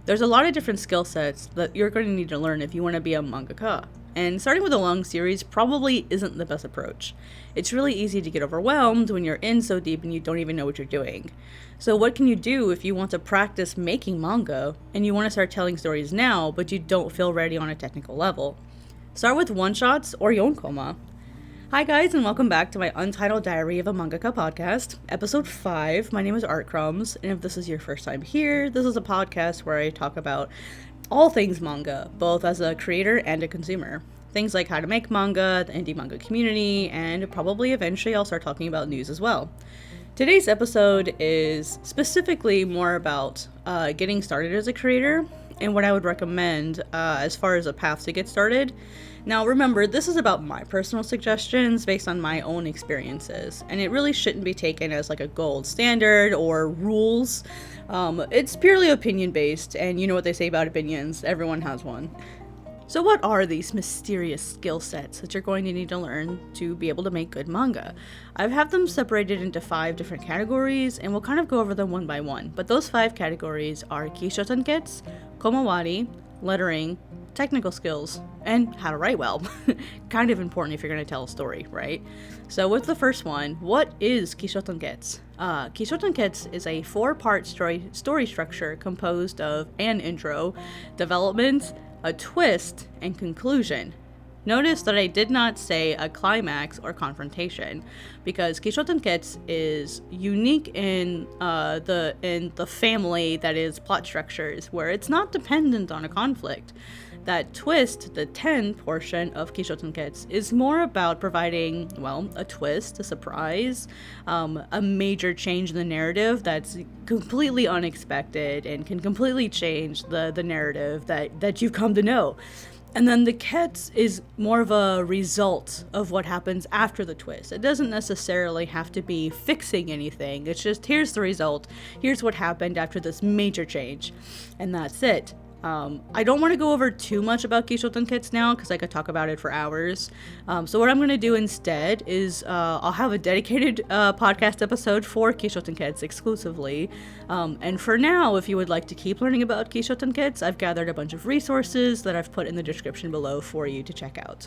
There's a lot of different skill sets that you're going to need to learn if you want to be a mangaka. And starting with a long series probably isn't the best approach. It's really easy to get overwhelmed when you're in so deep and you don't even know what you're doing. So what can you do if you want to practice making manga and you want to start telling stories now, but you don't feel ready on a technical level? Start with one-shots or Yonkoma. Hi guys, and welcome back to my Untitled Diary of a Mangaka podcast, episode 5. My name is Artcrumbs, and if this is your first time here, this is a podcast where I talk about all things manga, both as a creator and a consumer. Things like how to make manga, the indie manga community, and probably eventually I'll start talking about news as well. Today's episode is specifically more about getting started as a creator and what I would recommend as far as a path to get started. Now remember, this is about my personal suggestions based on my own experiences, and it really shouldn't be taken as like a gold standard or rules. It's purely opinion based, and you know what they say about opinions, everyone has one. So what are these mysterious skill sets that you're going to need to learn to be able to make good manga? I've had them separated into 5 different categories, and we'll kind of go over them one by one. But those 5 categories are Kishoutenketsu, Komawari, lettering, technical skills, and how to write well. Kind of important if you're going to tell a story, right? So with the first one, what is Kishoutenketsu? Kishoutenketsu is a 4-part story structure composed of an intro, development, a twist, and conclusion. Notice that I did not say a climax or confrontation, because Kishoutenketsu is unique in the family that is plot structures, where it's not dependent on a conflict. That twist, the 10 portion of Kishoutenketsu, is more about providing, well, a twist, a surprise, a major change in the narrative that's completely unexpected and can completely change the narrative that you've come to know. And then the Ketsu is more of a result of what happens after the twist. It doesn't necessarily have to be fixing anything. It's just, here's the result. Here's what happened after this major change. And that's it. I don't want to go over too much about Kishoutenketsu now because I could talk about it for hours. So what I'm going to do instead is I'll have a dedicated podcast episode for Kishoutenketsu exclusively. And for now, if you would like to keep learning about Kishoutenketsu, I've gathered a bunch of resources that I've put in the description below for you to check out.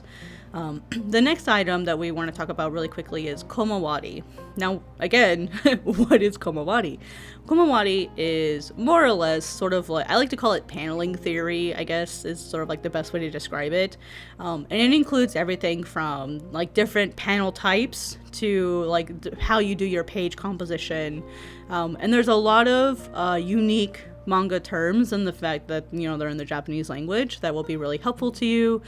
The next item that we want to talk about really quickly is Komawari. Now, again, what is Komawari? Komawari is more or less sort of like, I like to call it paneling theory, I guess, is sort of like the best way to describe it. And it includes everything from like different panel types to like how you do your page composition. And there's a lot of unique manga terms, and the fact that, you know, they're in the Japanese language that will be really helpful to you.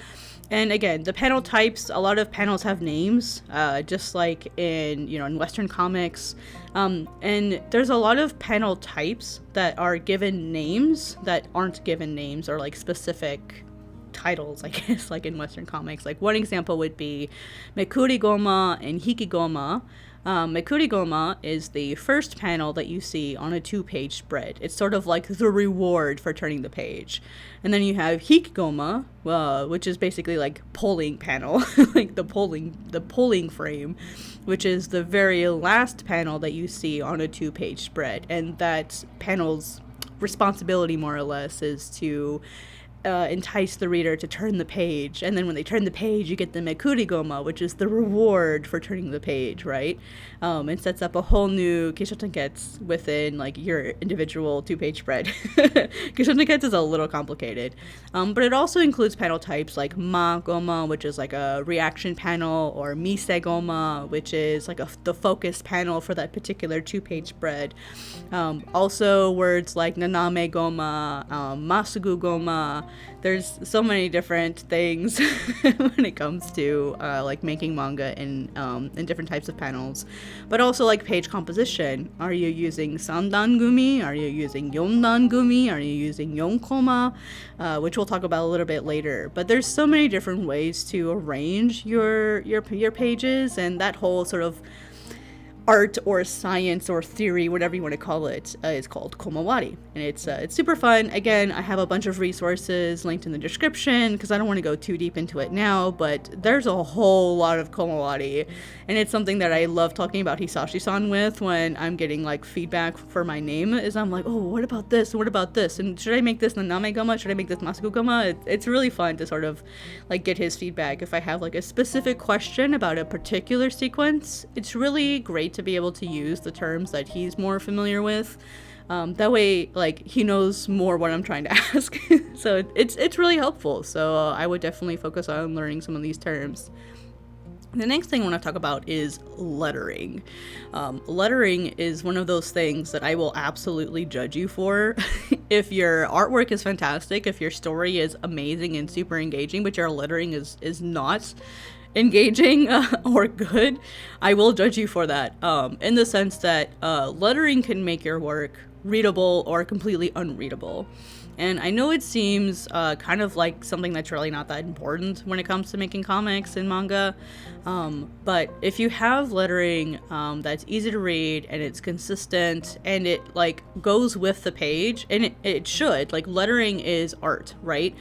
And again, the panel types, a lot of panels have names, just like in Western comics. And there's a lot of panel types that are given names that aren't given names, or like specific titles, I guess, like in Western comics. Like one example would be Mekurigoma and Hikigoma. Mekurigoma is the first panel that you see on a 2-page spread. It's sort of like the reward for turning the page. And then you have Hikigoma, which is basically like polling panel, like the polling frame, which is the very last panel that you see on a 2-page spread. And that panel's responsibility, more or less, is to entice the reader to turn the page, and then when they turn the page, you get the Mekurigoma, which is the reward for turning the page, right? It sets up a whole new Kishoutenketsu within like your individual 2-page spread. Kishoutenketsu is a little complicated, but it also includes panel types like Ma-goma, which is like a reaction panel, or Mise-goma, which is like the focus panel for that particular 2-page spread. Also words like Naname-goma, Masugu-goma. There's so many different things when it comes to like making manga in different types of panels, but also like page composition. Are you using sandan-gumi? Are you using yondan-gumi? Are you using yonkoma? Which we'll talk about a little bit later. But there's so many different ways to arrange your pages, and that whole sort of art or science or theory, whatever you want to call it, is called Komawari. And it's super fun. Again, I have a bunch of resources linked in the description because I don't want to go too deep into it now, but there's a whole lot of Komawari. And it's something that I love talking about Hisashi-san with when I'm getting like feedback for my name, is I'm like, oh, what about this? What about this? And should I make this Naname-gama? Should I make this Masaku-gama? It's really fun to sort of like get his feedback. If I have like a specific question about a particular sequence, it's really great to be able to use the terms that he's more familiar with. That way, like, he knows more what I'm trying to ask. So it's really helpful. So I would definitely focus on learning some of these terms. The next thing I want to talk about is lettering. Lettering is one of those things that I will absolutely judge you for. If your artwork is fantastic, if your story is amazing and super engaging, but your lettering is not engaging or good, I will judge you for that. In the sense that lettering can make your work readable or completely unreadable. And I know it seems kind of like something that's really not that important when it comes to making comics and manga, but if you have lettering that's easy to read and it's consistent and it like goes with the page, and it should, like, lettering is art, right?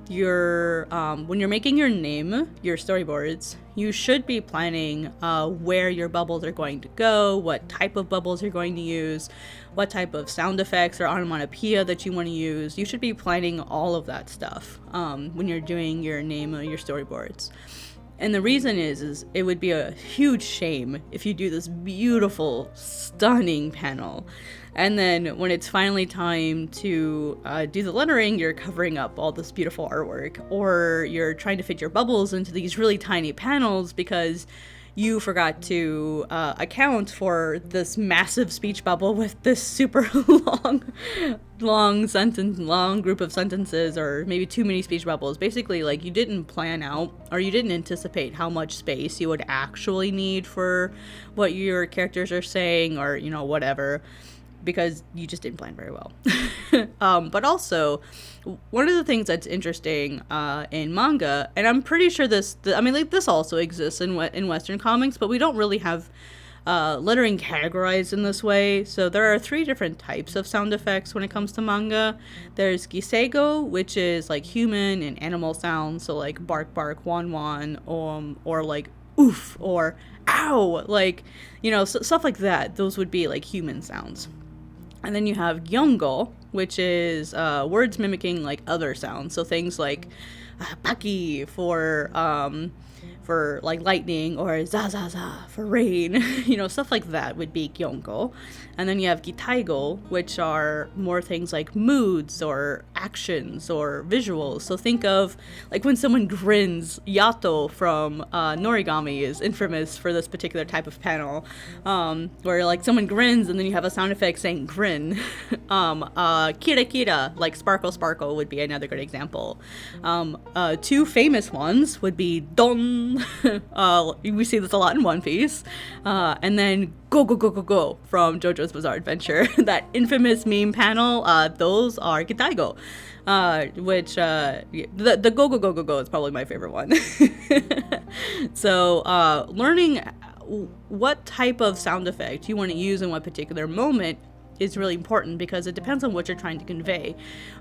When you're making your name, your storyboards, you should be planning where your bubbles are going to go, what type of bubbles you're going to use, what type of sound effects or onomatopoeia that you want to use. You should be planning all of that stuff when you're doing your name or your storyboards. And the reason is it would be a huge shame if you do this beautiful, stunning panel, and then when it's finally time to do the lettering, you're covering up all this beautiful artwork, or you're trying to fit your bubbles into these really tiny panels because you forgot to account for this massive speech bubble with this super long group of sentences, or maybe too many speech bubbles. Basically, like, you didn't plan out, or you didn't anticipate how much space you would actually need for what your characters are saying, or, you know, whatever, because you just didn't plan very well. But also, one of the things that's interesting in manga, and I'm pretty sure this also exists in Western comics, but we don't really have lettering categorized in this way. So there are 3 different types of sound effects when it comes to manga. There's giseigo, which is like human and animal sounds, so like bark bark, wan wan, or like oof or ow, like, you know, stuff like that. Those would be like human sounds. And then you have gyongo, which is words mimicking like other sounds. So things like baki for like lightning, or za za za for rain, you know, stuff like that would be gyongo. And then you have gitaigo, which are more things like moods or actions or visuals. So think of like when someone grins. Yato from Norigami is infamous for this particular type of panel, where like someone grins and then you have a sound effect saying grin. Kira kira, like sparkle sparkle, would be another good example. 2 famous ones would be don. We see this a lot in One Piece. And then go go go go go from JoJo's Bizarre Adventure. That infamous meme panel, those are gitaigo. Which the go go go go go is probably my favorite one. So learning what type of sound effect you want to use in what particular moment is really important, because it depends on what you're trying to convey.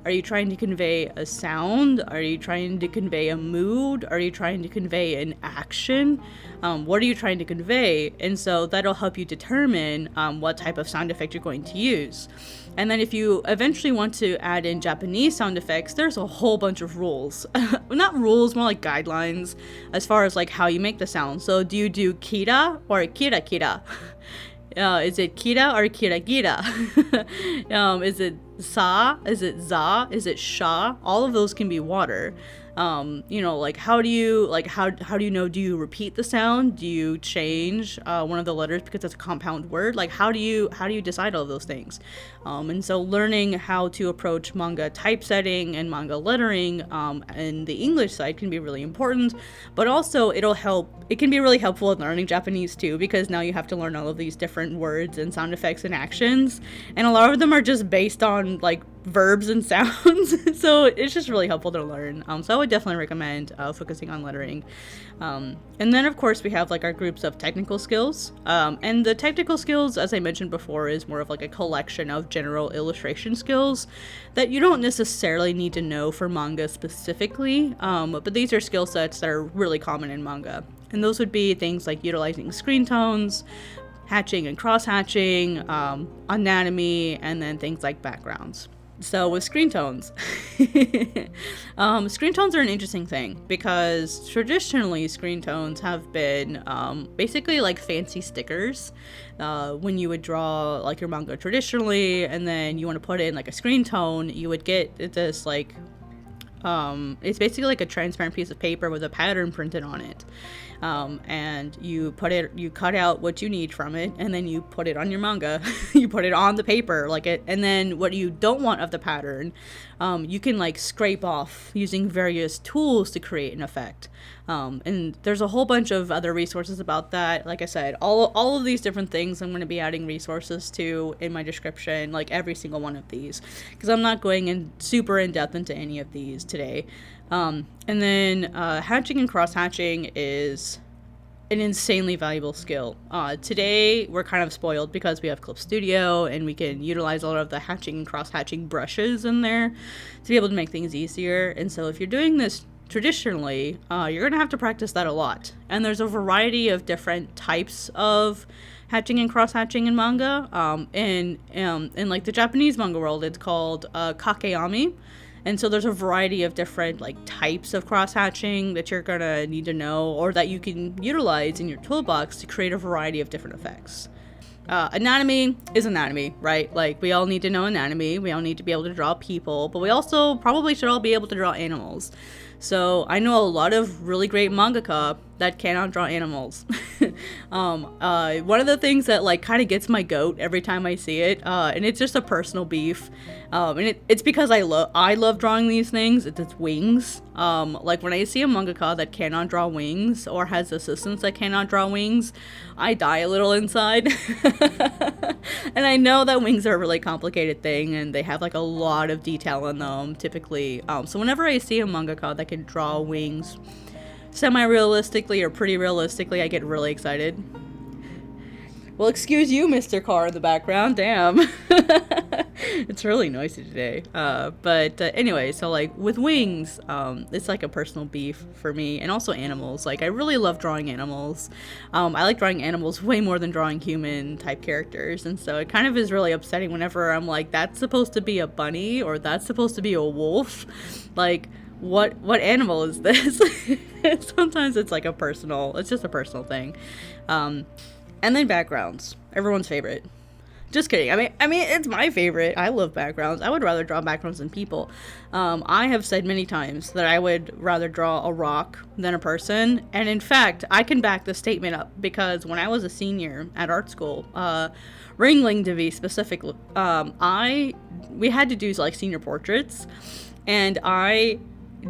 Are you trying to convey a sound? Are you trying to convey a mood? Are you trying to convey an action? What are you trying to convey? And so that'll help you determine what type of sound effect you're going to use. And then if you eventually want to add in Japanese sound effects, there's a whole bunch of rules. Not rules, more like guidelines as far as like how you make the sound. So do you do kira or kira kira? Is it kira or kira gira? Is it sa? Is it za? Is it sha? All of those can be water. You know, like how do you know, do you repeat the sound? Do you change one of the letters because it's a compound word? Like how do you decide all of those things? And so learning how to approach manga typesetting and manga lettering and the English side can be really important, but also it can be really helpful in learning Japanese too, because now you have to learn all of these different words and sound effects and actions, and a lot of them are just based on like verbs and sounds. So it's just really helpful to learn. So I would definitely recommend focusing on lettering. And then of course we have like our groups of technical skills. And the technical skills, as I mentioned before, is more of like a collection of general illustration skills that you don't necessarily need to know for manga specifically. But these are skill sets that are really common in manga. And those would be things like utilizing screen tones, hatching and cross-hatching, anatomy, and then things like backgrounds. So with screen tones, screen tones are an interesting thing because traditionally screen tones have been basically like fancy stickers. When you would draw like your manga traditionally and then you want to put in like a screen tone, you would get this like, it's basically like a transparent piece of paper with a pattern printed on it. And you cut out what you need from it, and then you put it on your manga. You put it on the paper, and then what you don't want of the pattern, you can like scrape off using various tools to create an effect. And there's a whole bunch of other resources about that. Like I said, all of these different things I'm going to be adding resources to in my description, like every single one of these, because I'm not going in super in depth into any of these today. And then hatching and cross-hatching is an insanely valuable skill. Today, we're kind of spoiled because we have Clip Studio and we can utilize a lot of the hatching and cross-hatching brushes in there to be able to make things easier. And so if you're doing this traditionally, you're going to have to practice that a lot. And there's a variety of different types of hatching and cross-hatching in manga. In like the Japanese manga world, it's called kakeyami. And so there's a variety of different like types of cross-hatching that you're gonna need to know or that you can utilize in your toolbox to create a variety of different effects. Anatomy is anatomy, right? Like we all need to know anatomy. We all need to be able to draw people, but we also probably should all be able to draw animals. So I know a lot of really great mangaka that cannot draw animals. One of the things that like kind of gets my goat every time I see it, and it's just a personal beef, and it's because I love drawing these things. It's wings. Like when I see a mangaka that cannot draw wings or has assistants that cannot draw wings, I die a little inside. And I know that wings are a really complicated thing and they have like a lot of detail in them typically. So whenever I see a mangaka that can draw wings semi-realistically or pretty realistically, I get really excited. Well, excuse you, Mr. Car in the background. Damn. It's really noisy today. But anyway, so like with wings, it's like a personal beef for me, and also animals. Like I really love drawing animals. I like drawing animals way more than drawing human type characters, and so it kind of is really upsetting whenever I'm like, that's supposed to be a bunny or that's supposed to be a wolf. Like, what animal is this? Sometimes it's like it's just a personal thing. And then backgrounds, everyone's favorite. Just kidding. I mean, it's my favorite. I love backgrounds. I would rather draw backgrounds than people. I have said many times that I would rather draw a rock than a person. And in fact, I can back this statement up because when I was a senior at art school, Ringling to be specific, we had to do like senior portraits, and I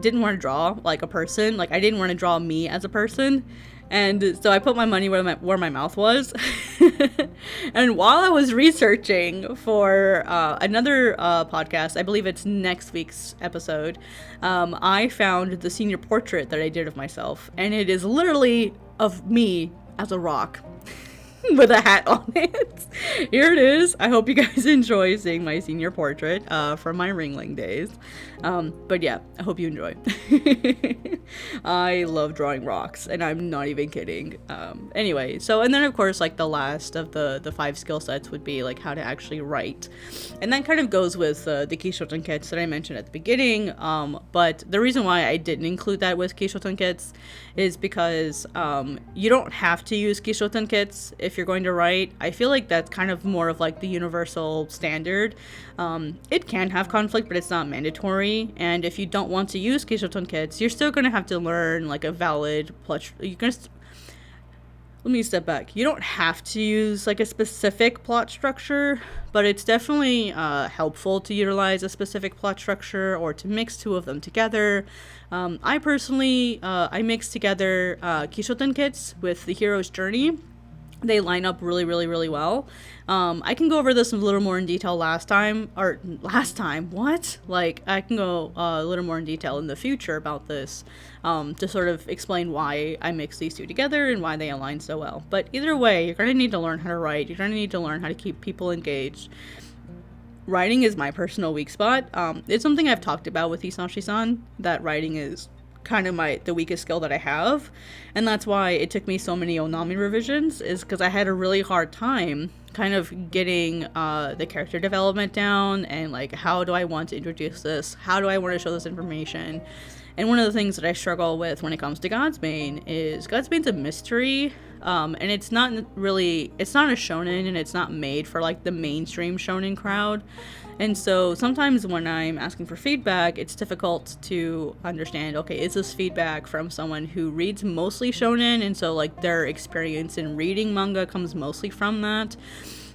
didn't want to draw like a person. Like I didn't want to draw me as a person. And so I put my money where my mouth was. And while I was researching for another podcast, I believe it's next week's episode, I found the senior portrait that I did of myself. And it is literally of me as a rock with a hat on it. Here it is. I hope you guys enjoy seeing my senior portrait from my Ringling days. But yeah, I hope you enjoy. I love drawing rocks, and I'm not even kidding. Anyway, so, and then of course, like the last of the 5 skill sets would be like how to actually write. And that kind of goes with the Kishoutenketsu that I mentioned at the beginning. But the reason why I didn't include that with Kishoutenketsu is because you don't have to use Kishoutenketsu if you're going to write. I feel like that's kind of more of like the universal standard. It can have conflict, but it's not mandatory. And if you don't want to use Kishoutenketsu, you're still going to have to learn like a valid plot. Let me step back. You don't have to use like a specific plot structure, but it's definitely helpful to utilize a specific plot structure or to mix 2 of them together. I personally, I mix together Kishoutenketsu with the hero's journey. They line up really, really, really well. I can go over this a little more in detail last time. What? Like, I can go a little more in detail in the future about this, to sort of explain why I mix these two together and why they align so well. But either way, you're going to need to learn how to write. You're going to need to learn how to keep people engaged. Writing is my personal weak spot. It's something I've talked about with Hisashi-san, that writing is kind of the weakest skill that I have, and that's why it took me so many Onami revisions, is because I had a really hard time kind of getting the character development down, and like, how do I want to introduce this, how do I want to show this information. And one of the things that I struggle with when it comes to Godsbane is Godsbane's a mystery, and it's not a shonen, and it's not made for like the mainstream shonen crowd. And so sometimes when I'm asking for feedback, it's difficult to understand, okay, is this feedback from someone who reads mostly shonen, and so like their experience in reading manga comes mostly from that?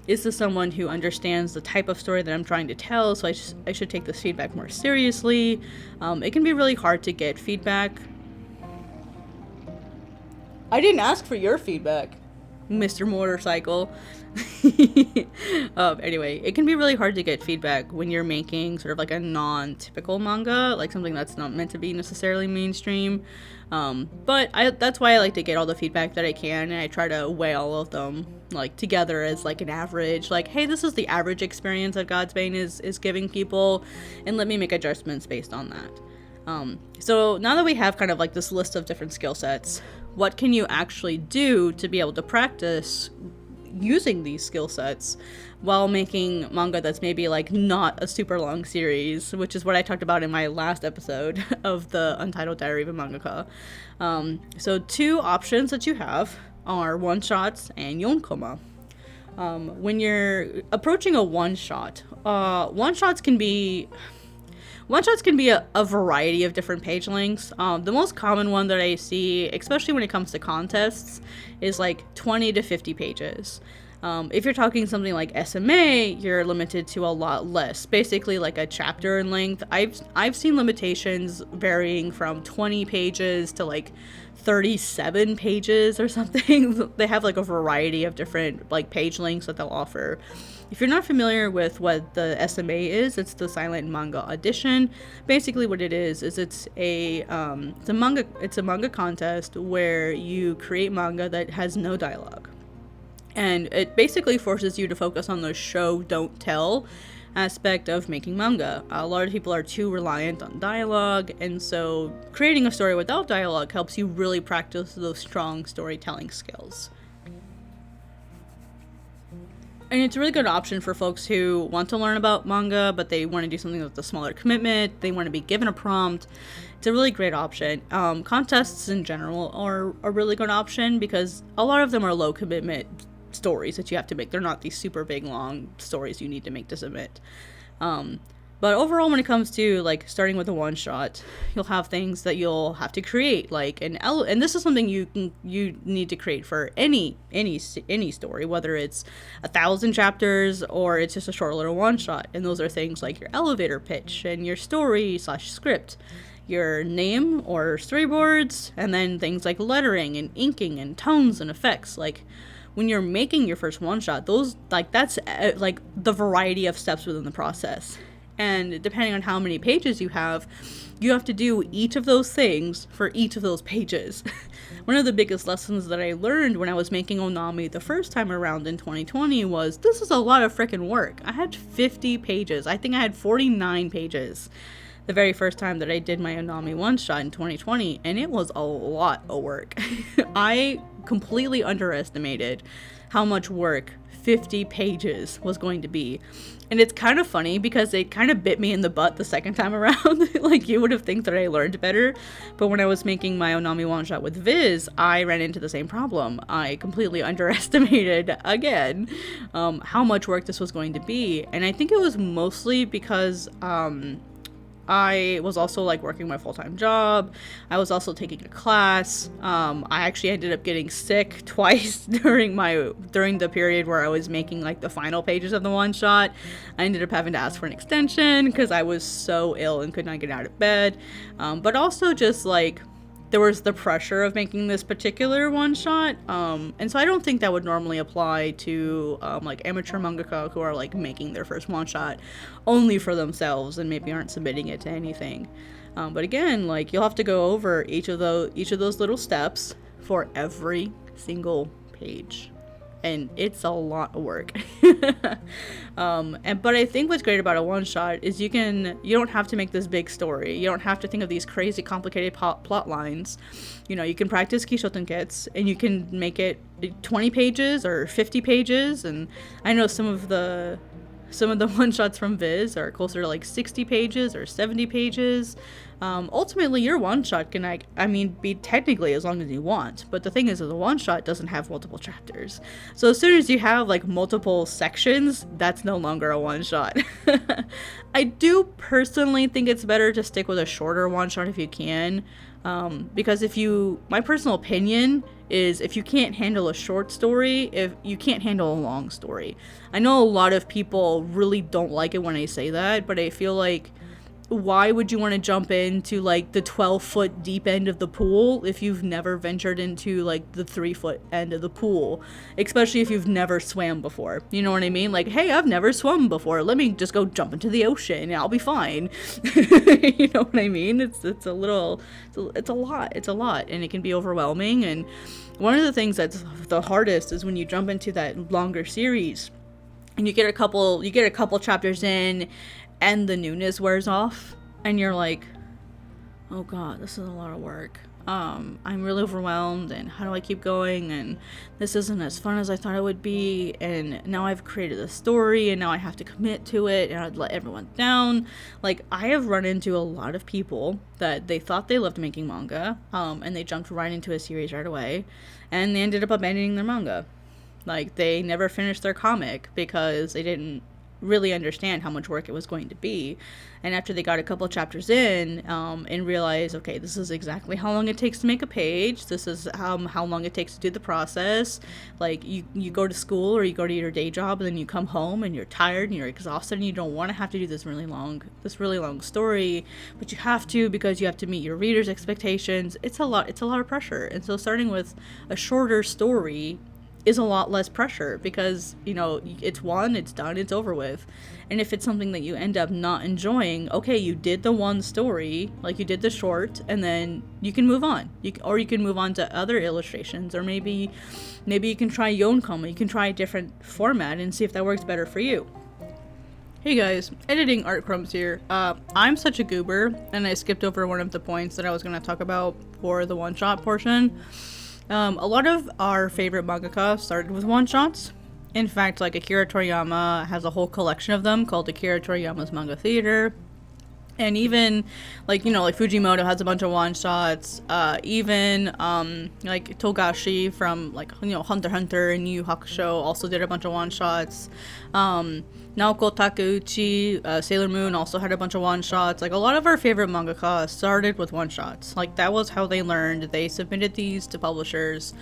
Is this someone who understands the type of story that I'm trying to tell, so I should take this feedback more seriously? It can be really hard to get feedback. I didn't ask for your feedback, Mr. Motorcycle. Anyway, it can be really hard to get feedback when you're making sort of like a non-typical manga, like something that's not meant to be necessarily mainstream. But that's why I like to get all the feedback that I can, and I try to weigh all of them like together as like an average, like, hey, this is the average experience that Godsbane is giving people, and let me make adjustments based on that. So now that we have kind of like this list of different skill sets, what can you actually do to be able to practice using these skill sets while making manga that's maybe like not a super long series, which is what I talked about in my last episode of the Untitled Diary of a Mangaka. So two options that you have are one-shots and Yonkoma. When you're approaching a one-shot, one-shots can be a variety of different page lengths. The most common one that I see, especially when it comes to contests, is like 20 to 50 pages. If you're talking something like SMA, you're limited to a lot less, basically like a chapter in length. I've seen limitations varying from 20 pages to like 37 pages or something. They have like a variety of different like page lengths that they'll offer. If you're not familiar with what the SMA is, it's the silent manga edition. Basically what it is it's a manga contest where you create manga that has no dialogue. And it basically forces you to focus on the show, don't tell aspect of making manga. A lot of people are too reliant on dialogue, and so creating a story without dialogue helps you really practice those strong storytelling skills. And it's a really good option for folks who want to learn about manga, but they want to do something with a smaller commitment. They want to be given a prompt. It's a really great option. Contests in general are a really good option because a lot of them are low commitment stories that you have to make. They're not these super big, long stories you need to make to submit. But overall, when it comes to like starting with a one shot, you'll have things that you'll have to create, like and this is something you need to create for any story, whether it's 1,000 chapters or it's just a short little one shot. And those are things like your elevator pitch and your story / script, your name or storyboards, and then things like lettering and inking and tones and effects. Like when you're making your first one shot, those that's like the variety of steps within the process. And depending on how many pages you have to do each of those things for each of those pages. One of the biggest lessons that I learned when I was making Onami the first time around in 2020 was this is a lot of freaking work. I had 50 pages. I think I had 49 pages the very first time that I did my Onami one-shot in 2020, and it was a lot of work. I completely underestimated how much work 50 pages was going to be. And it's kind of funny because it kind of bit me in the butt the second time around. Like, you would have think that I learned better. But when I was making my Onami one-shot with Viz, I ran into the same problem. I completely underestimated, again, how much work this was going to be. And I think it was mostly because I was also like working my full-time job. I was also taking a class. I actually ended up getting sick twice during the period where I was making like the final pages of the one shot. I ended up having to ask for an extension because I was so ill and could not get out of bed. But also just like there was the pressure of making this particular one shot. And so I don't think that would normally apply to like amateur mangaka who are like making their first one shot only for themselves and maybe aren't submitting it to anything. But again, like you'll have to go over each of those little steps for every single page. And it's a lot of work. But I think what's great about a one shot is you don't have to make this big story. You don't have to think of these crazy complicated plot lines. You know, you can practice Kishoutenketsu and you can make it 20 pages or 50 pages. And I know some of the one shots from Viz are closer to like 60 pages or 70 pages. Ultimately, your one shot can, be technically as long as you want. But the thing is, the one shot doesn't have multiple chapters. So as soon as you have like multiple sections, that's no longer a one shot. I do personally think it's better to stick with a shorter one shot if you can. Because my personal opinion is if you can't handle a short story, if you can't handle a long story. I know a lot of people really don't like it when I say that, but I feel like why would you want to jump into like the 12-foot deep end of the pool if you've never ventured into like the 3-foot end of the pool, especially if you've never swam before? You know what I mean? Like, hey, I've never swum before, let me just go jump into the ocean and I'll be fine. You know what I mean? It's a lot, and it can be overwhelming. And one of the things that's the hardest is when you jump into that longer series and you get a couple chapters in and the newness wears off and you're like, oh god, this is a lot of work. I'm really overwhelmed, and how do I keep going, and this isn't as fun as I thought it would be, and now I've created a story and now I have to commit to it and I'd let everyone down. Like, I have run into a lot of people that they thought they loved making manga, and they jumped right into a series right away, and they ended up abandoning their manga. Like, they never finished their comic because they didn't really understand how much work it was going to be. And after they got a couple chapters in, and realized, okay, this is exactly how long it takes to make a page, this is how long it takes to do the process. Like, you go to school or you go to your day job and then you come home and you're tired and you're exhausted and you don't want to have to do this really long story, but you have to because you have to meet your readers' expectations. It's a lot of pressure. And so starting with a shorter story is a lot less pressure because, you know, it's done, it's over with. And if it's something that you end up not enjoying, okay, you did the one story, like you did the short, and then you can move on. You can move on to other illustrations, or maybe you can try Yonkoma, you can try a different format and see if that works better for you. Hey guys, editing Artcrumbs here. I'm such a goober, and I skipped over one of the points that I was going to talk about for the one-shot portion. A lot of our favorite mangaka started with one-shots. In fact, like Akira Toriyama has a whole collection of them called Akira Toriyama's Manga Theater. And even, like, you know, like Fujimoto has a bunch of one-shots. Even, like Togashi from, like, you know, Hunter x Hunter and Yu Yu Hakusho also did a bunch of one-shots. Naoko Takeuchi, Sailor Moon also had a bunch of one-shots. Like, a lot of our favorite mangaka started with one-shots. Like, that was how they learned. They submitted these to publishers.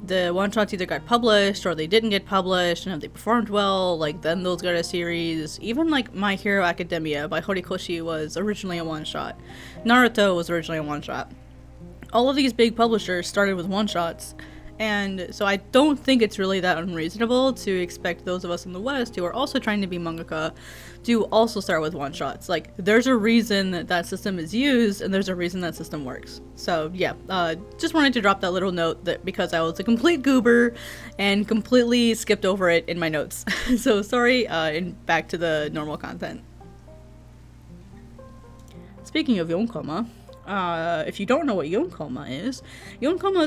The one-shots either got published or they didn't get published, and if they performed well, like, then those got a series. Even, like, My Hero Academia by Horikoshi was originally a one-shot. Naruto was originally a one-shot. All of these big publishers started with one-shots. And so I don't think it's really that unreasonable to expect those of us in the West who are also trying to be mangaka to also start with one-shots. Like, there's a reason that system is used, and there's a reason that system works. So yeah, just wanted to drop that little note that because I was a complete goober and completely skipped over it in my notes. So sorry, and back to the normal content. Speaking of Yonkoma, if you don't know what Yonkoma is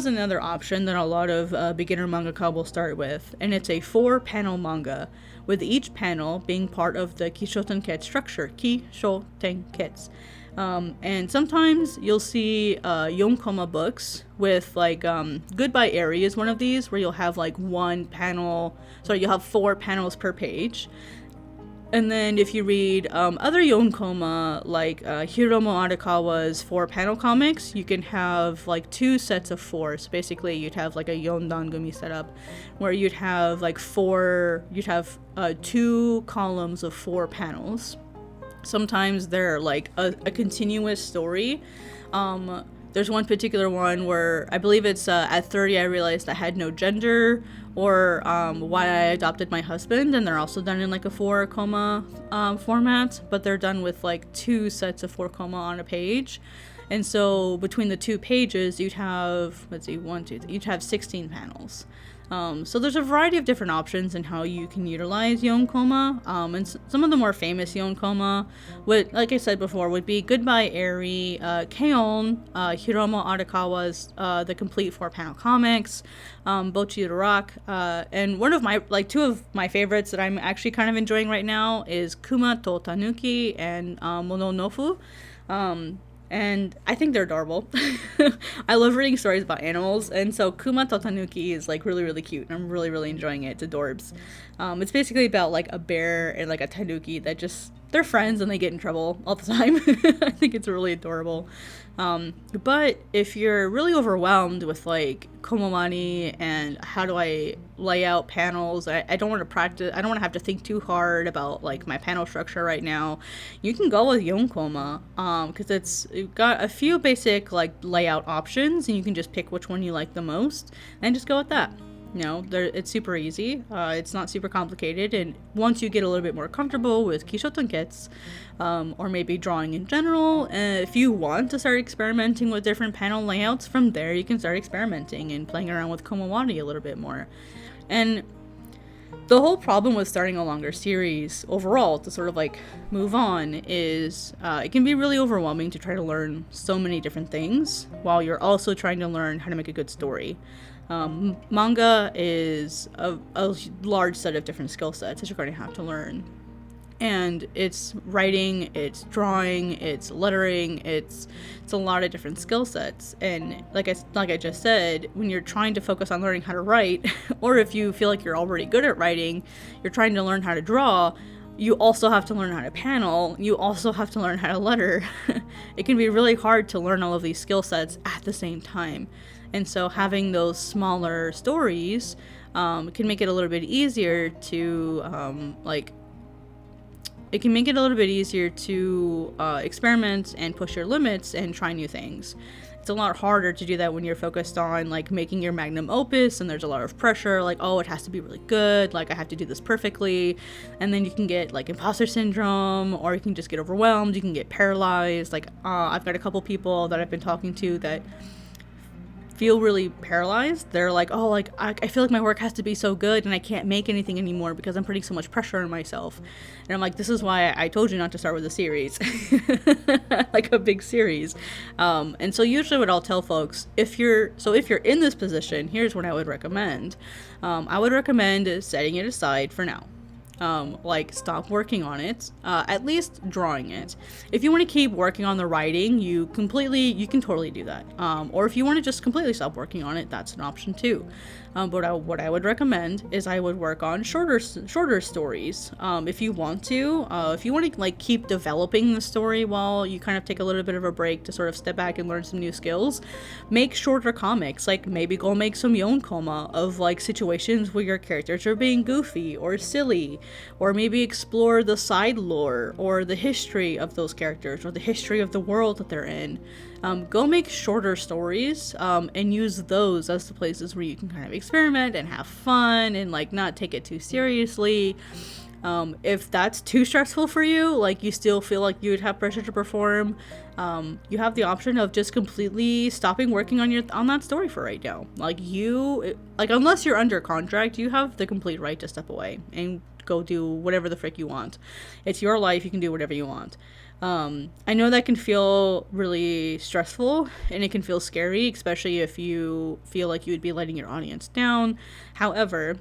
another option that a lot of beginner mangaka will start with, and it's a 4-panel manga, with each panel being part of the Kishoutenketsu structure, Kishoutenketsu. And sometimes you'll see Yonkoma books with, like, Goodbye Eri is one of these, where you'll have, like, you'll have 4 panels per page. And then if you read other Yonkoma, like Hiromu Arakawa's 4-panel comics, you can have like 2 sets of 4. So basically you'd have like a Yondangumi setup where you'd have 2 columns of 4 panels. Sometimes they're like a continuous story. There's one particular one where I believe it's at 30 I realized I had no gender, or why I adopted my husband, and they're also done in like a 4-koma format, but they're done with like 2 sets of 4-koma on a page. And so between the 2 pages, you'd have, let's see, you'd have 16 panels. So there's a variety of different options in how you can utilize Yonkoma, and some of the more famous Yonkoma, like I said before, would be Goodbye Eri, K-On!, Hiromu Arakawa's The Complete 4-Panel Comics, Bochi Rock, and one of my, like 2 of my favorites that I'm actually kind of enjoying right now is Kuma to Tanuki and Mononofu. And I think they're adorable. I love reading stories about animals, and so Kuma to Tanuki is like really, really cute, and I'm really, really enjoying it. It's adorbs. It's basically about like a bear and like a tanuki that just, they're friends and they get in trouble all the time. I think it's really adorable. But if you're really overwhelmed with like Komawari and how do I lay out panels, I don't want to practice, I don't want to have to think too hard about like my panel structure right now, you can go with Yonkoma, because you've got a few basic like layout options, and you can just pick which one you like the most and just go with that. You know, it's super easy. It's not super complicated. And once you get a little bit more comfortable with Kishoutenketsu, or maybe drawing in general, if you want to start experimenting with different panel layouts, from there you can start experimenting and playing around with Komawari a little bit more. And the whole problem with starting a longer series overall, to sort of like move on, is it can be really overwhelming to try to learn so many different things while you're also trying to learn how to make a good story. Manga is a large set of different skill sets that you're going to have to learn. And it's writing, it's drawing, it's lettering, it's a lot of different skill sets. And like I just said, when you're trying to focus on learning how to write, or if you feel like you're already good at writing, you're trying to learn how to draw, you also have to learn how to panel, you also have to learn how to letter. It can be really hard to learn all of these skill sets at the same time. And so having those smaller stories can make it a little bit easier to experiment and push your limits and try new things. It's a lot harder to do that when you're focused on like making your magnum opus, and there's a lot of pressure, like, oh, it has to be really good, like I have to do this perfectly, and then you can get like imposter syndrome, or you can just get overwhelmed, you can get paralyzed. Like I've got a couple people that I've been talking to that feel really paralyzed. They're like, oh, like I feel like my work has to be so good and I can't make anything anymore because I'm putting so much pressure on myself. And I'm like, this is why I told you not to start with a series. Like a big series. And so usually what I'll tell folks, if you're in this position, here's what I would recommend. I would recommend setting it aside for now. Like stop working on it, at least drawing it. If you want to keep working on the writing, you can totally do that. Or if you want to just completely stop working on it, that's an option too. But what I would recommend is I would work on shorter stories. If you want to like keep developing the story while you kind of take a little bit of a break to sort of step back and learn some new skills, make shorter comics. Like maybe go make some Yonkoma of like situations where your characters are being goofy or silly, or maybe explore the side lore or the history of those characters or the history of the world that they're in. Go make shorter stories and use those as the places where you can kind of experiment and have fun and like not take it too seriously. If that's too stressful for you, like you still feel like you would have pressure to perform, you have the option of just completely stopping working on that story for right now. Like unless you're under contract, you have the complete right to step away and go do whatever the frick you want. It's your life, you can do whatever you want. I know that can feel really stressful and it can feel scary, especially if you feel like you would be letting your audience down. However,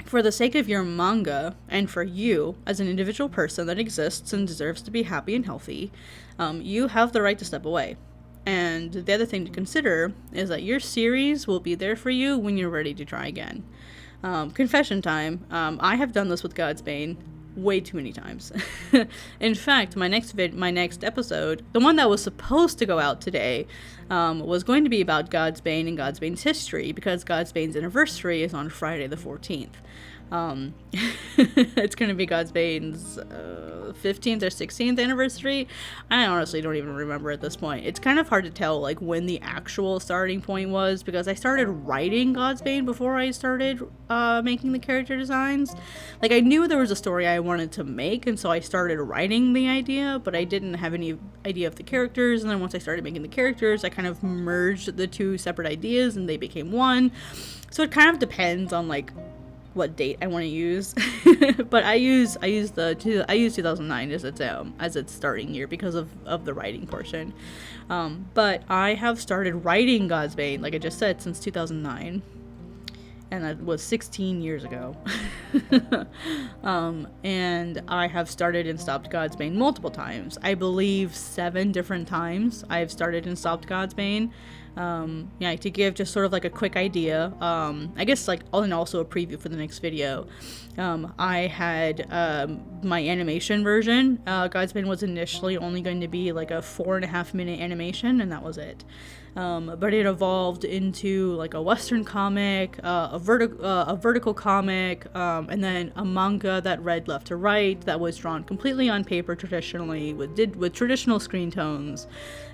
for the sake of your manga and for you as an individual person that exists and deserves to be happy and healthy, you have the right to step away. And the other thing to consider is that your series will be there for you when you're ready to try again. Confession time. I have done this with God's Bane way too many times. In fact, my next episode, the one that was supposed to go out today, was going to be about God's Bane and God's Bane's history, because God's Bane's anniversary is on Friday the 14th. It's going to be Godsbane's 15th or 16th anniversary. I honestly don't even remember at this point. It's kind of hard to tell like when the actual starting point was, because I started writing Godsbane before I started making the character designs. Like, I knew there was a story I wanted to make, and so I started writing the idea, but I didn't have any idea of the characters. And then once I started making the characters, I kind of merged the two separate ideas and they became one. So it kind of depends on like what date I want to use. But I use 2009 as its starting year because of the writing portion. But I have started writing Godsbane, like I just said, since 2009, and that was 16 years ago. And I have started and stopped Godsbane multiple times. I believe 7 different times I've started and stopped Godsbane. Yeah, to give just sort of like a quick idea, I guess like, and also a preview for the next video. I had my animation version. Godsbane was initially only going to be like a 4.5-minute animation, and that was it. But it evolved into like a Western comic, a vertical comic, and then a manga that read left to right, that was drawn completely on paper traditionally with traditional screen tones.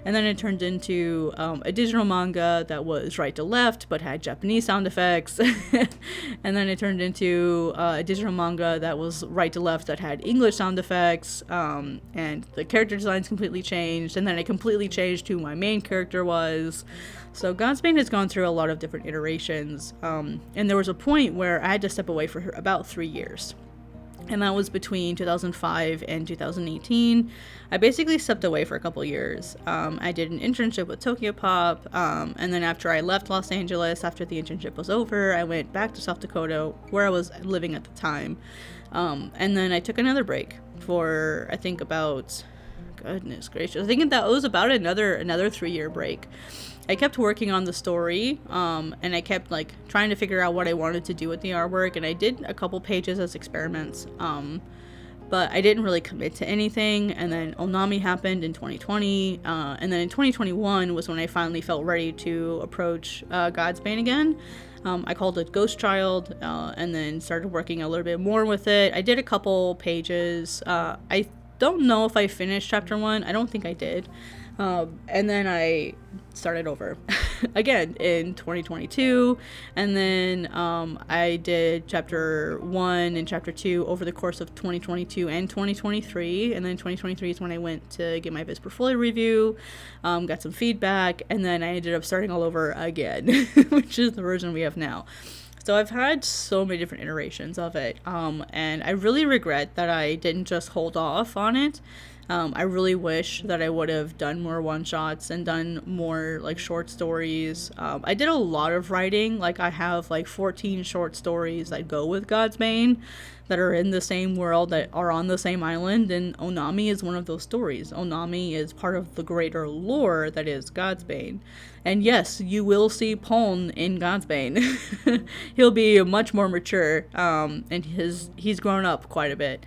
And then it turned into a digital manga that was right to left but had Japanese sound effects. And then it turned into a digital manga that was right to left that had English sound effects, and the character designs completely changed. And then it completely changed who my main character was. So Godsbane has gone through a lot of different iterations, and there was a point where I had to step away for about 3 years. And that was between 2005 and 2018. I basically stepped away for a couple years. I did an internship with Tokyo Pop, and then after I left Los Angeles, after the internship was over, I went back to South Dakota, where I was living at the time. And then I took another break for, I think about, goodness gracious, I think that was about another 3-year break. I kept working on the story, and I kept like trying to figure out what I wanted to do with the artwork, and I did a couple pages as experiments, but I didn't really commit to anything. And then Onami happened in 2020, and then in 2021 was when I finally felt ready to approach Godsbane again. I called it Ghost Child, and then started working a little bit more with it. I did a couple pages. I don't know if I finished chapter 1. I don't think I did. And then I started over again in 2022, and then I did chapter 1 and chapter 2 over the course of 2022 and 2023, and then 2023 is when I went to get my Viz portfolio review, got some feedback, and then I ended up starting all over again, which is the version we have now. So I've had so many different iterations of it, and I really regret that I didn't just hold off on it. I really wish that I would have done more one-shots and done more like short stories. I did a lot of writing. Like, I have like 14 short stories that go with Godsbane that are in the same world, that are on the same island, and Onami is one of those stories. Onami is part of the greater lore that is Godsbane. And yes, you will see Pon in Godsbane. He'll be much more mature, and he's grown up quite a bit.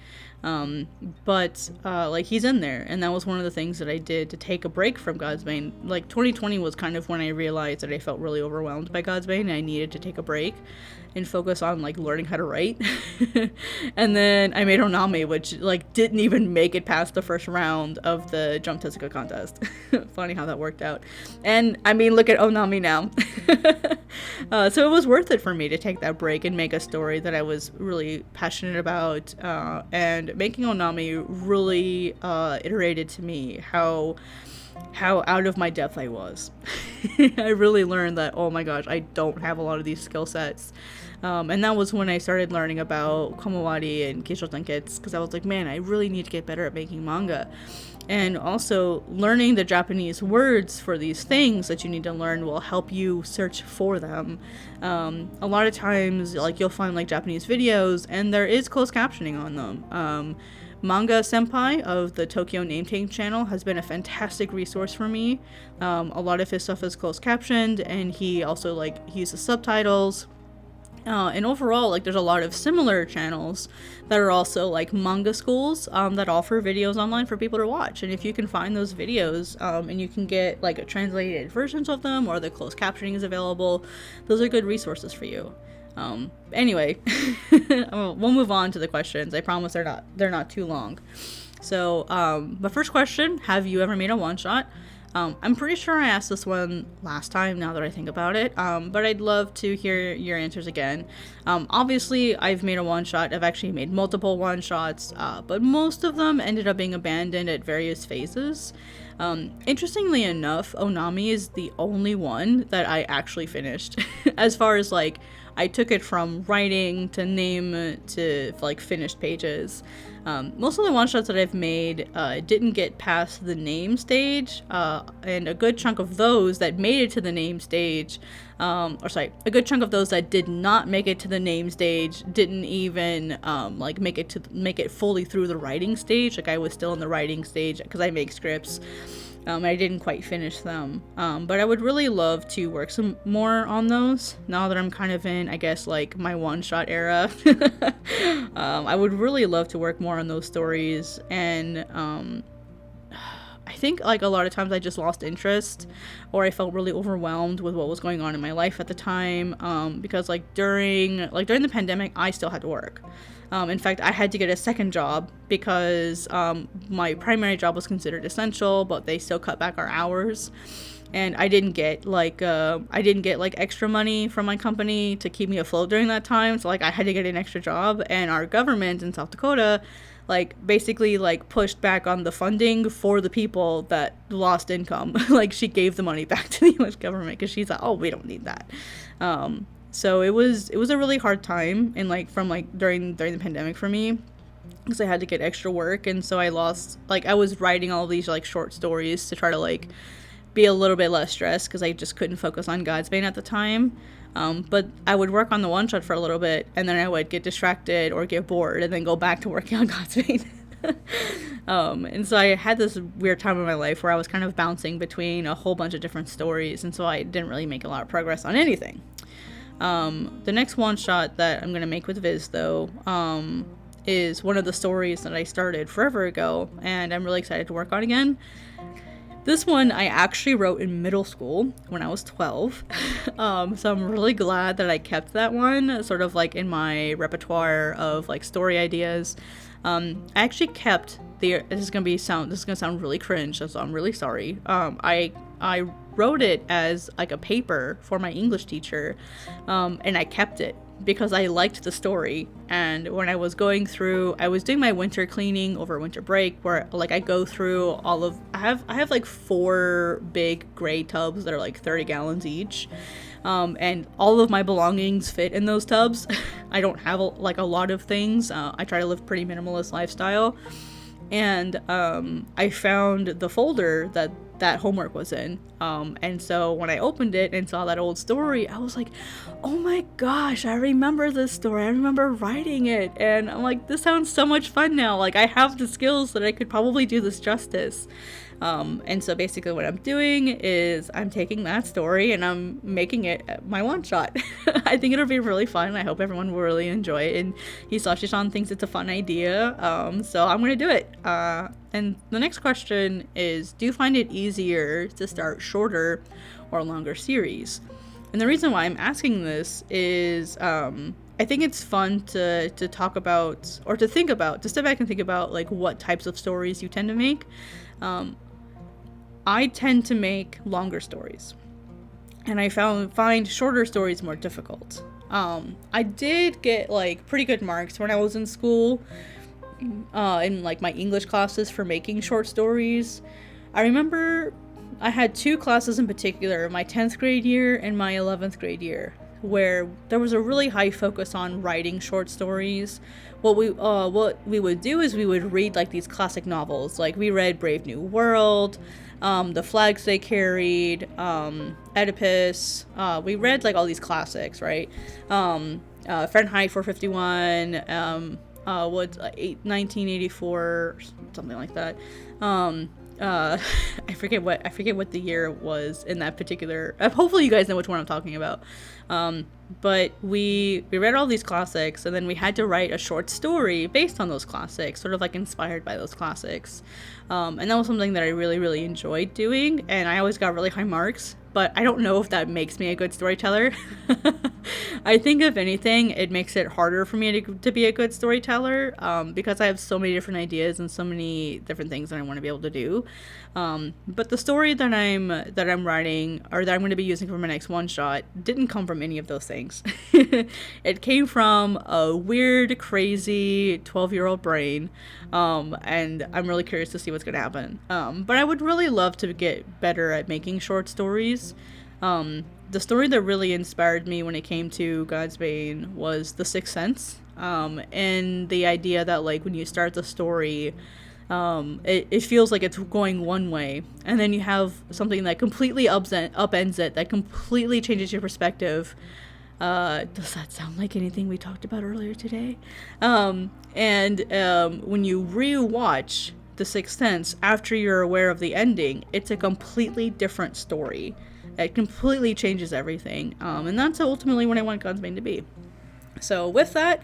But like, he's in there, and that was one of the things that I did to take a break from Godsbane. Like, 2020 was kind of when I realized that I felt really overwhelmed by Godsbane, and I needed to take a break and focus on like learning how to write. And then I made Onami, which like didn't even make it past the first round of the Jump Tezuka contest. Funny how that worked out. And I mean, look at Onami now. So it was worth it for me to take that break and make a story that I was really passionate about, and making Onami really iterated to me how out of my depth I was. I really learned that, oh my gosh, I don't have a lot of these skill sets. And that was when I started learning about Komawari and Kishoutenketsu, because I was like, man, I really need to get better at making manga. And also, learning the Japanese words for these things that you need to learn will help you search for them. A lot of times, like, you'll find like Japanese videos, and there is closed captioning on them. Manga Senpai of the Tokyo Name Tank channel has been a fantastic resource for me. A lot of his stuff is closed captioned, and he also he uses subtitles. And overall, like, there's a lot of similar channels that are also like manga schools that offer videos online for people to watch. And if you can find those videos, and you can get like translated versions of them, or the closed captioning is available, those are good resources for you. Anyway, we'll move on to the questions. I promise they're not too long. So, the first question, have you ever made a one-shot? I'm pretty sure I asked this one last time, now that I think about it, but I'd love to hear your answers again. Obviously, I've made a one-shot. I've actually made multiple one-shots, but most of them ended up being abandoned at various phases. Interestingly enough, Onami is the only one that I actually finished. As far as, like, I took it from writing to name to, like, finished pages. Most of the one-shots that I've made didn't get past the name stage, and a good chunk of those that made it to the name stage, a good chunk of those that did not make it to the name stage didn't even make it fully through the writing stage. Like, I was still in the writing stage because I make scripts. I didn't quite finish them, but I would really love to work some more on those now that I'm kind of in, I guess, like, my one-shot era. I would really love to work more on those stories, and I think, like, a lot of times I just lost interest, or I felt really overwhelmed with what was going on in my life at the time, because, during the pandemic, I still had to work. In fact, I had to get a second job because my primary job was considered essential, but they still cut back our hours. And I didn't get extra money from my company to keep me afloat during that time. So, I had to get an extra job, and our government in South Dakota, basically pushed back on the funding for the people that lost income. She gave the money back to the US government because she's like, oh, we don't need that. So it was a really hard time, and during the pandemic for me, because I had to get extra work, and so I was writing all these short stories to try to be a little bit less stressed, because I just couldn't focus on Godsbane at the time. But I would work on the one shot for a little bit, and then I would get distracted or get bored, and then go back to working on Godsbane. And so I had this weird time in my life where I was kind of bouncing between a whole bunch of different stories, and so I didn't really make a lot of progress on anything. The next one-shot that I'm going to make with Viz, though, is one of the stories that I started forever ago, and I'm really excited to work on again. This one I actually wrote in middle school when I was 12, so I'm really glad that I kept that one sort of in my repertoire of story ideas. I actually kept this is gonna sound really cringe, so I'm really sorry. I wrote it as a paper for my English teacher, and I kept it because I liked the story. And when I was doing my winter cleaning over winter break, where I go through I have 4 big gray tubs that are 30 gallons each, and all of my belongings fit in those tubs. I don't have a lot of things. I try to live pretty minimalist lifestyle, and I found the folder that homework was in, and so when I opened it and saw that old story, I was like, oh my gosh, I remember this story, I remember writing it, and I'm like, this sounds so much fun now. I have the skills that I could probably do this justice. And so basically what I'm doing is I'm taking that story and I'm making it my one-shot. I think it'll be really fun. I hope everyone will really enjoy it, and Hisashi-san thinks it's a fun idea, so I'm gonna do it. And the next question is, do you find it easier to start shorter or longer series? And the reason why I'm asking this is I think it's fun to talk about, or to step back and think about what types of stories you tend to make. I tend to make longer stories, and I find shorter stories more difficult. I did get pretty good marks when I was in school, in my English classes for making short stories. I remember I had 2 classes in particular, my 10th grade year and my 11th grade year, where there was a really high focus on writing short stories. What we would do is we would read these classic novels. We read Brave New World, The Flags They Carried, Oedipus. We read all these classics, right? Fahrenheit 451, 1984, something like that. I forget what the year was in that particular. Hopefully you guys know which one I'm talking about. But we read all these classics, and then we had to write a short story based on those classics, sort of like inspired by those classics. And that was something that I really, really enjoyed doing, and I always got really high marks. But I don't know if that makes me a good storyteller. I think, if anything, it makes it harder for me to be a good storyteller, because I have so many different ideas and so many different things that I want to be able to do. But the story that I'm writing, or that I'm going to be using for my next one shot, didn't come from any of those things. It came from a weird, crazy 12-year-old brain, and I'm really curious to see what's going to happen. But I would really love to get better at making short stories. The story that really inspired me when it came to God's Bane was The Sixth Sense, and the idea that, like, when you start the story, it feels like it's going one way, and then you have something that completely upends it, that completely changes your perspective. Does that sound like anything we talked about earlier today? When you rewatch The Sixth Sense after you're aware of the ending, it's a completely different story. It completely changes everything, and that's ultimately what I want God's Bane to be. So with that,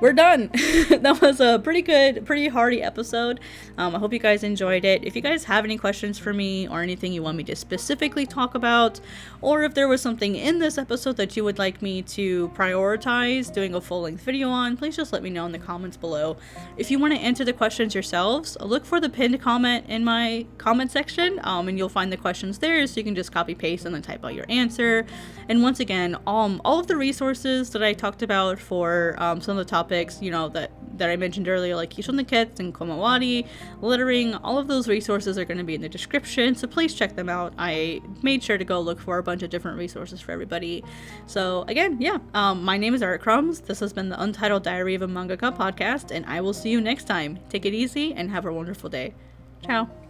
we're done. That was a pretty hearty episode. I hope you guys enjoyed it. If you guys have any questions for me, or anything you want me to specifically talk about, or if there was something in this episode that you would like me to prioritize doing a full-length video on, please just let me know in the comments below. If you want to answer the questions yourselves, look for the pinned comment in my comment section, and you'll find the questions there, so you can just copy paste and then type out your answer. And once again, all of the resources that I talked about for some of the topics, that I mentioned earlier, like Kishoutenketsu and Komawari, lettering, all of those resources are going to be in the description, so please check them out. I made sure to go look for a bunch of different resources for everybody. So again, my name is Artcrumbs. This has been the Untitled Diary of a Mangaka podcast, and I will see you next time. Take it easy and have a wonderful day. Ciao.